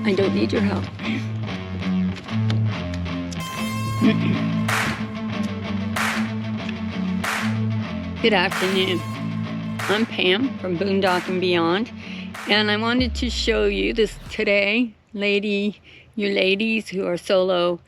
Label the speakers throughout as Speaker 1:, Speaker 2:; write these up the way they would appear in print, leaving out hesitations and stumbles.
Speaker 1: I don't need your help. Good afternoon. I'm Pam from Boondock and Beyond, and I wanted to show you this today, you ladies who are solo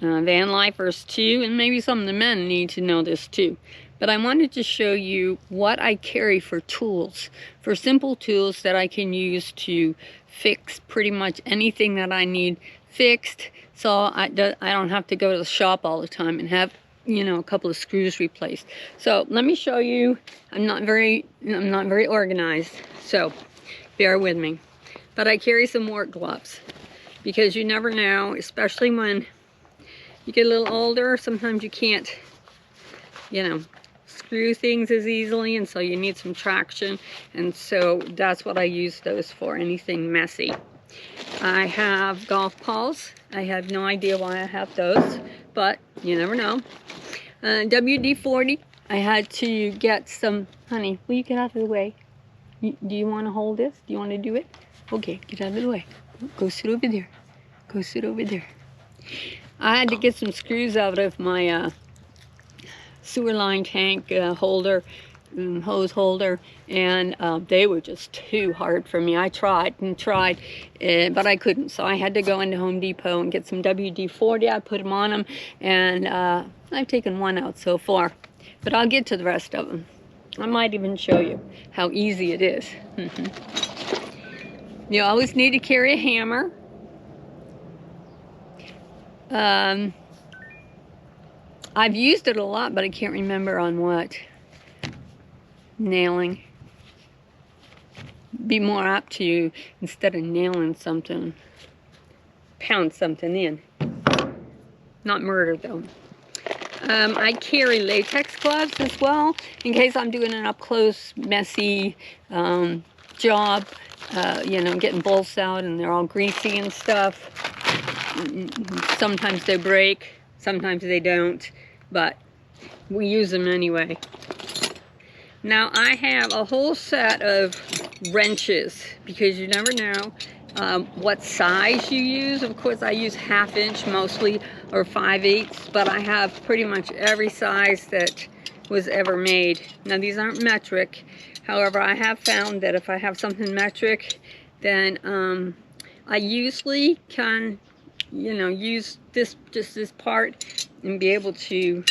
Speaker 1: van lifers too, and maybe some of the men need to know this too. But I wanted to show you what I carry for tools, for simple tools that I can use to fix pretty much anything that I need fixed, so I don't have to go to the shop all the time and have, you know, a couple of screws replaced. So let me show you. I'm not very organized, so bear with me. But I carry some work gloves because you never know, especially when you get a little older, sometimes you can't, you know, screw things as easily, and so you need some traction, and so that's what I use those for, anything messy. I have golf balls. I have no idea why I have those, but you never know. WD-40. I had to get some, honey, will you get out of the way? Do you want to hold this? Do you want to do it? Okay, get out of the way. Go sit over there. Go sit over there. I had to get some screws out of my sewer line tank holder, hose holder, and they were just too hard for me. I tried and tried, but I couldn't, so I had to go into Home Depot and get some WD-40. I put them on them, and I've taken one out so far, but I'll get to the rest of them. I might even show you how easy it is. You always need to carry a hammer. I've used it a lot, but I can't remember on what. Nailing. Be more apt to, instead of nailing something, pound something in. Not murder though. I carry latex gloves as well, in case I'm doing an up-close, messy job, you know, getting bolts out and they're all greasy and stuff. Sometimes they break, sometimes they don't, but we use them anyway. Now I have a whole set of wrenches because you never know what size you use. Of course I use 1/2 inch mostly, or 5/8, but I have pretty much every size that was ever made. Now these aren't metric, however I have found that if I have something metric, then I usually can, you know, use this part and be able to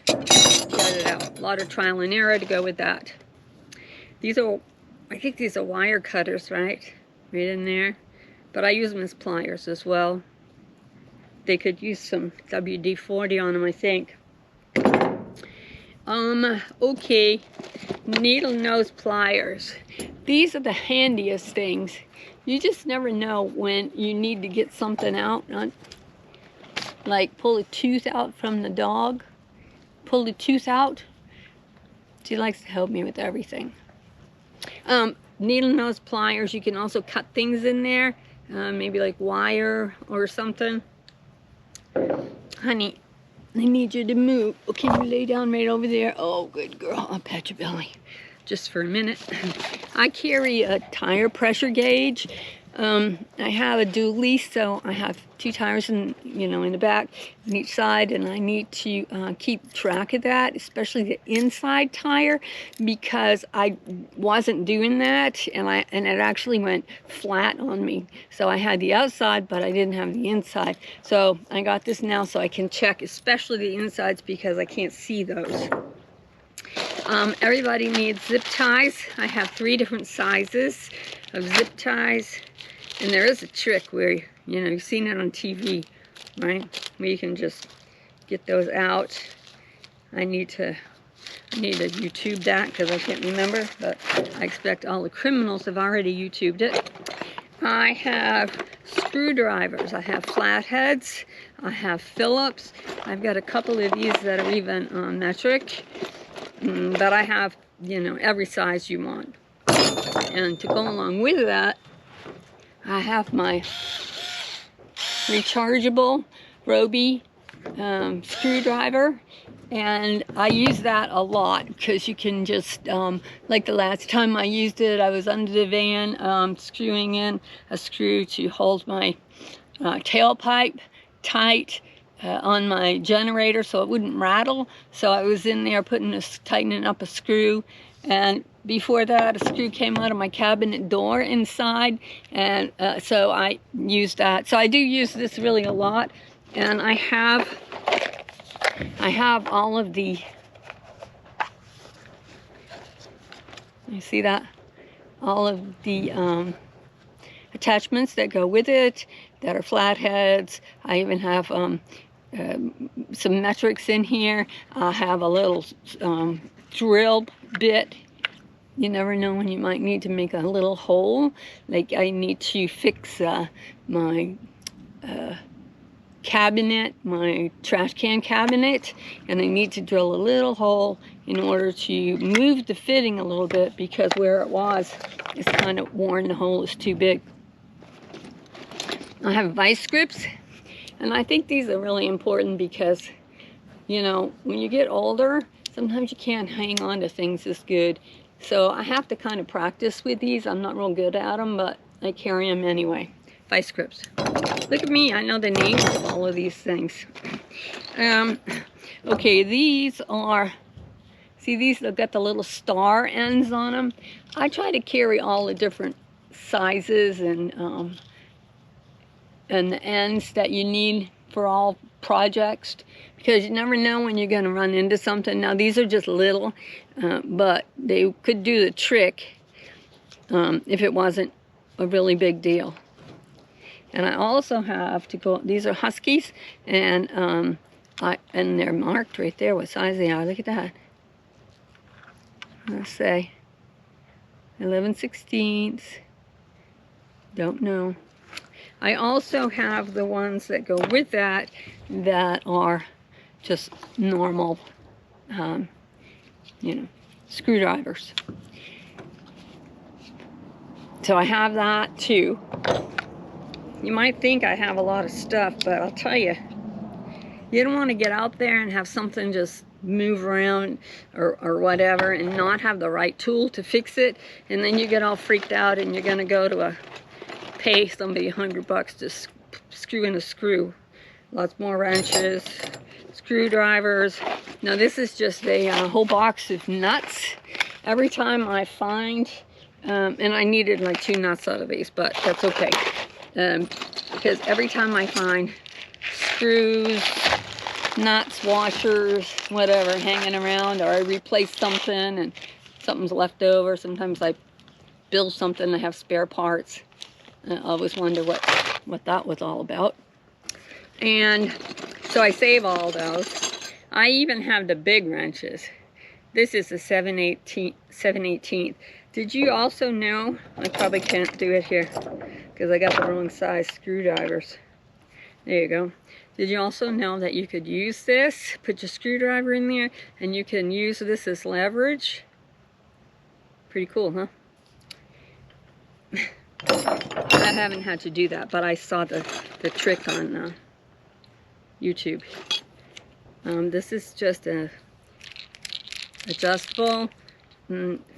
Speaker 1: get it out. A lot of trial and error to go with that. These are, I think these are wire cutters, right in there, but I use them as pliers as well. They could use some WD-40 on them, I think. Okay, needle nose pliers. These are the handiest things. You just never know when you need to get something out, like pull a tooth out from the dog. Pull the tooth out. She likes to help me with everything. Needle nose pliers, you can also cut things in there, maybe like wire or something. Honey, I need you to move. Oh, can you lay down right over there? Oh, good girl. I'll pat your belly just for a minute. I carry a tire pressure gauge. I have a dually, so I have 2 tires in the back on each side, and I need to keep track of that, especially the inside tire, because I wasn't doing that, and it actually went flat on me. So I had the outside, but I didn't have the inside. So I got this now, so I can check, especially the insides, because I can't see those. Everybody needs zip ties. I have 3 different sizes of zip ties. And there is a trick where, you know, you've seen it on TV, right? Where you can just get those out. I need to YouTube that because I can't remember, but I expect all the criminals have already YouTubed it. I have screwdrivers. I have flatheads. I have Phillips. I've got a couple of these that are even metric. But I have, you know, every size you want. And to go along with that, I have my rechargeable Roby screwdriver. And I use that a lot because you can just, like the last time I used it, I was under the van screwing in a screw to hold my tailpipe tight on my generator so it wouldn't rattle. So I was in there tightening up a screw, and before that a screw came out of my cabinet door inside, and so I used that. So I do use this really a lot, and I have all of the, you see that? All of the attachments that go with it that are flatheads. I even have some metrics in here. I have a little drill bit. You never know when you might need to make a little hole. Like I need to fix my cabinet, my trash can cabinet, and I need to drill a little hole in order to move the fitting a little bit because where it was, it's kind of worn. The hole is too big. I have vice grips, and I think these are really important because, you know, when you get older, sometimes you can't hang on to things as good. So I have to kind of practice with these. I'm not real good at them, but I carry them anyway. Vice grips. Look at me, I know the names of all of these things. Okay, these are, see these, they've got the little star ends on them. I try to carry all the different sizes and the ends that you need for all projects, because you never know when you're going to run into something. Now these are just little, but they could do the trick if it wasn't a really big deal. And I also have to go, these are Huskies, and and they're marked right there what size they are. Look at that. Let's say 11/16. Don't know. I also have the ones that go with that are just normal, you know, screwdrivers. So I have that too. You might think I have a lot of stuff, but I'll tell you, you don't want to get out there and have something just move around or whatever and not have the right tool to fix it, and then you get all freaked out and you're going to go to pay somebody $100 to screw in a screw. Lots more wrenches, screwdrivers. Now this is just a whole box of nuts. Every time I find, and I needed like 2 nuts out of these, but that's okay. Because every time I find screws, nuts, washers, whatever hanging around, or I replace something and something's left over, sometimes I build something, I have spare parts. I always wonder what that was all about. And so I save all those. I even have the big wrenches. This is the 7/18. Did you also know, I probably can't do it here because I got the wrong size screwdrivers. There you go. Did you also know that you could use this, put your screwdriver in there, and you can use this as leverage? Pretty cool, huh? I haven't had to do that, but I saw the trick on YouTube. This is just a adjustable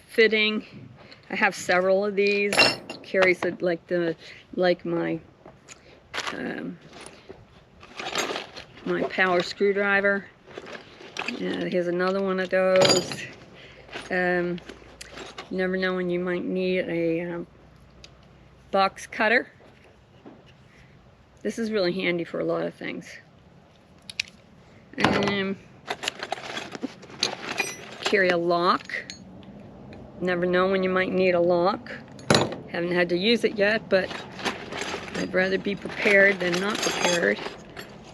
Speaker 1: fitting. I have several of these. Carries it like my my power screwdriver. Here's another one of those. You never know when you might need a box cutter. This is really handy for a lot of things. Carry a lock. Never know when you might need a lock. Haven't had to use it yet, but I'd rather be prepared than not prepared.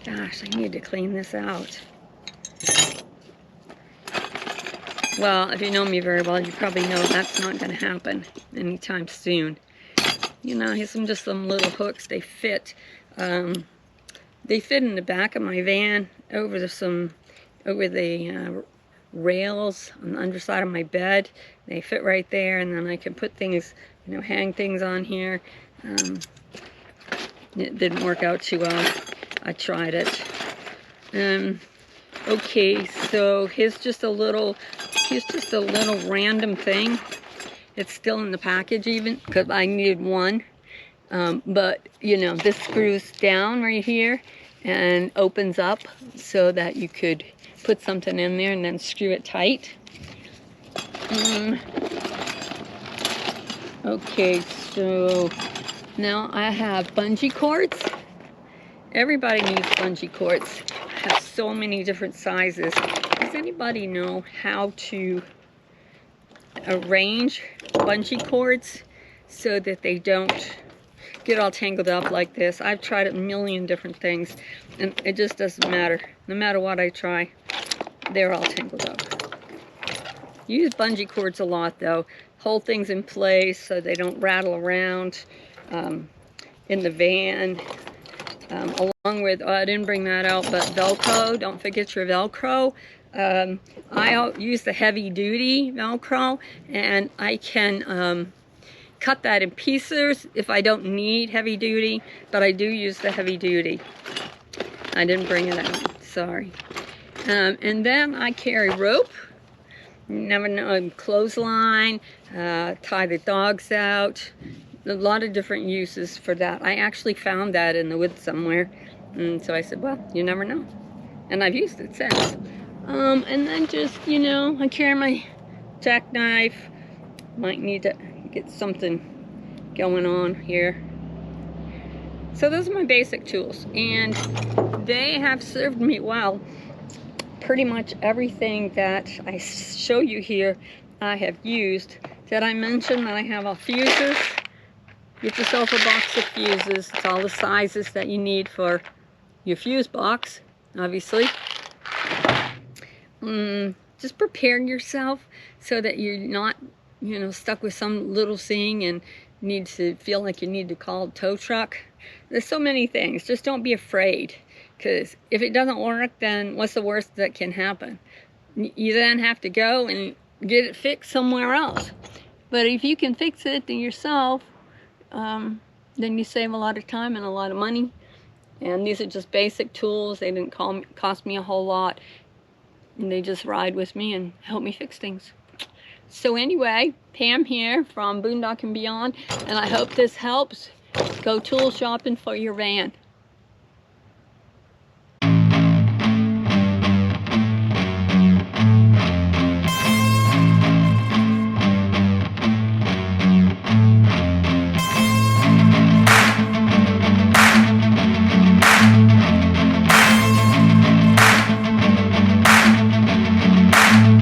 Speaker 1: Gosh, I need to clean this out. Well, if you know me very well, you probably know that's not going to happen anytime soon. You know, here's just some little hooks. They fit. They fit in the back of my van over the rails on the underside of my bed. They fit right there, and then I can put things, you know, hang things on here. It didn't work out too well. I tried it. Okay, so here's just a little random thing. It's still in the package even, because I needed one. But, you know, this screws down right here and opens up so that you could put something in there and then screw it tight. Okay, so now I have bungee cords. Everybody needs bungee cords. I have so many different sizes. Does anybody know how to arrange bungee cords so that they don't get all tangled up like this? I've tried a million different things and it just doesn't matter. No matter what I try, they're all tangled up. Use bungee cords a lot though. Hold things in place so they don't rattle around in the van. Along with, I didn't bring that out, but Velcro. Don't forget your Velcro. I use the heavy duty Velcro, and I can cut that in pieces if I don't need heavy duty, but I do use the heavy duty. I didn't bring it out, sorry. And then I carry rope. You never know, clothesline, tie the dogs out. A lot of different uses for that. I actually found that in the woods somewhere. And so I said, well, you never know. And I've used it since. And then just, you know, I carry my jackknife. Might need to get something going on here. So those are my basic tools. And they have served me well. Pretty much everything that I show you here, I have used. Did I mention that I have all fuses? Get yourself a box of fuses. It's all the sizes that you need for your fuse box, obviously. Just prepare yourself so that you're not, you know, stuck with some little thing and need to feel like you need to call a tow truck. There's so many things. Just don't be afraid, because if it doesn't work, then what's the worst that can happen? You then have to go and get it fixed somewhere else. But if you can fix it yourself, then you save a lot of time and a lot of money. And these are just basic tools. They didn't cost me a whole lot. And they just ride with me and help me fix things. So anyway, Pam here from Boondock and Beyond, and I hope this helps. Go tool shopping for your van.